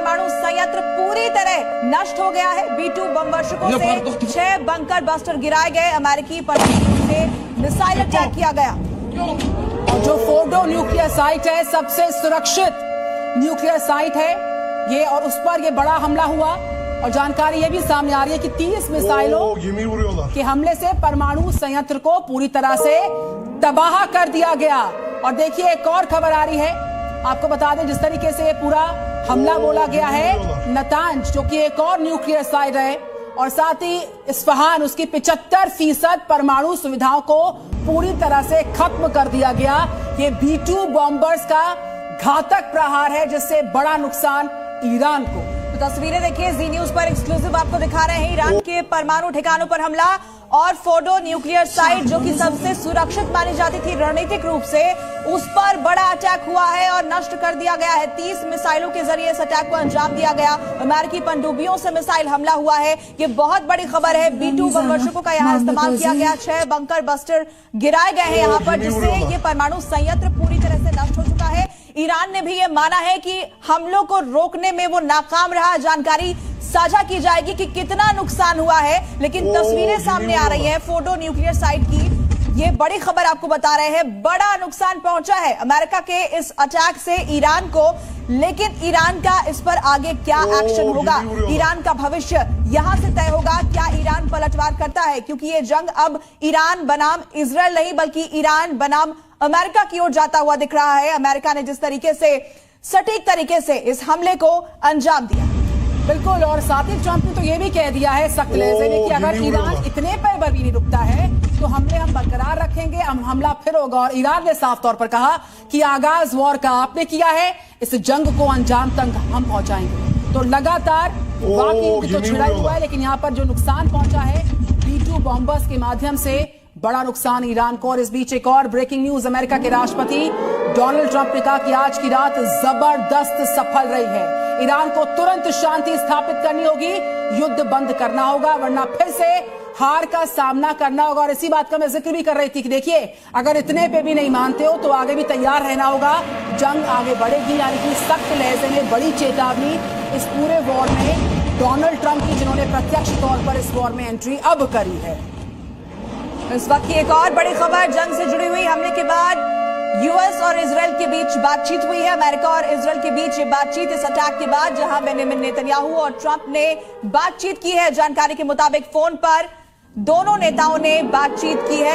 परमाणु संयंत्र पूरी तरह नष्ट हो गया है। B-2 बम वर्षकों से 6 बंकर बस्टर गिराए गए। अमेरिकी परमाणु से मिसाइल अटैक किया गया। और जो फोर्डो न्यूक्लियर साइट है सबसे सुरक्षित न्यूक्लियर साइट है ये, और उस पर ये बड़ा हमला हुआ। और जानकारी ये भी सामने आ रही है कि 30 मिसाइलों के हमले से परमाणु संयंत्र को पूरी तरह से तबाह कर दिया गया। और देखिए एक और खबर आ रही है, आपको बता दें जिस तरीके से ये पूरा हमला बोला गया है। नतांज जो कि एक और न्यूक्लियर साइट है, और साथ ही इस्फहान उसकी 75% परमाणु सुविधाओं को पूरी तरह से खत्म कर दिया गया। ये B-2 बॉम्बर्स का घातक प्रहार है जिससे बड़ा नुकसान ईरान को। तो तस्वीरें देखिए, जी न्यूज पर एक्सक्लूसिव आपको दिखा रहे हैं। ईरान के परमाणु ठिकानों पर हमला और फोर्डो न्यूक्लियर साइट जो कि सबसे सुरक्षित मानी जाती थी रणनीतिक रूप से, उस पर बड़ा अटैक हुआ है और नष्ट कर दिया गया है। 30 मिसाइलों के जरिए इस अटैक को अंजाम दिया गया। अमेरिकी पनडुब्बियों से मिसाइल हमला हुआ है। ये बहुत बड़ी खबर है। B-2 बम वर्षकों का यहाँ इस्तेमाल किया गया। 6 बंकर बस्टर गिराए गए हैं यहाँ पर, जिससे ये परमाणु संयंत्र पूरी तरह से नष्ट हो चुका है। ईरान ने भी ये माना है कि हमलों को रोकने में वो नाकाम रहा। जानकारी साझा की जाएगी कि कितना नुकसान हुआ है, लेकिन तस्वीरें सामने आ रही हैं फोर्डो न्यूक्लियर साइट की। ये बड़ी खबर आपको बता रहे हैं, बड़ा नुकसान पहुंचा है अमेरिका के इस अटैक से ईरान को। लेकिन ईरान का इस पर आगे क्या एक्शन होगा, ईरान का भविष्य यहां से तय होगा। क्या ईरान पलटवार करता है, क्योंकि ये जंग अब ईरान बनाम इजराइल नहीं बल्कि ईरान बनाम अमेरिका की ओर जाता हुआ दिख रहा है। अमेरिका ने जिस तरीके से सटीक तरीके से इस हमले को अंजाम दिया। बिल्कुल, और साथ ही ट्रंप ने तो ये भी कह दिया है सख्त लहजे में कि अगर ईरान इतने पर भी नहीं रुकता है तो हमले हम बरकरार रखेंगे, हमला फिर होगा। और ईरान ने साफ तौर पर कहा कि आगाज वॉर का आपने किया है, इस जंग को अंजाम तक हम पहुंचाएंगे। तो लगातार वाकई तो छिड़ा हुआ है, लेकिन यहाँ पर जो नुकसान पहुंचा है B-2 बॉम्बर्स के माध्यम से, बड़ा नुकसान ईरान को। और इस बीच एक और ब्रेकिंग न्यूज, अमेरिका के राष्ट्रपति डोनाल्ड ट्रंप ने कहा कि आज की रात जबरदस्त सफल रही है। ईरान को तुरंत शांति स्थापित करनी होगी, युद्ध बंद करना होगा, वरना फिर से हार का सामना करना होगा। और इसी बात का मैं जिक्र भी कर रही थी कि देखिए अगर इतने पे भी नहीं मानते हो तो आगे भी तैयार रहना होगा, जंग आगे बढ़ेगी। यानी कि सख्त लहजे में बड़ी चेतावनी इस पूरे वॉर में डोनाल्ड ट्रंप की, जिन्होंने प्रत्यक्ष तौर पर इस वॉर में एंट्री अब करी है। इस वक्त की एक और बड़ी खबर, जंग से जुड़ी हुई हमले के बाद यूएस और इजराइल के बीच बातचीत हुई है। अमेरिका और इजराइल के बीच ये बातचीत इस अटैक के बाद, जहां बेंजामिन नेतन्याहू और ट्रंप ने बातचीत की है। जानकारी के मुताबिक फोन पर दोनों नेताओं ने बातचीत की है।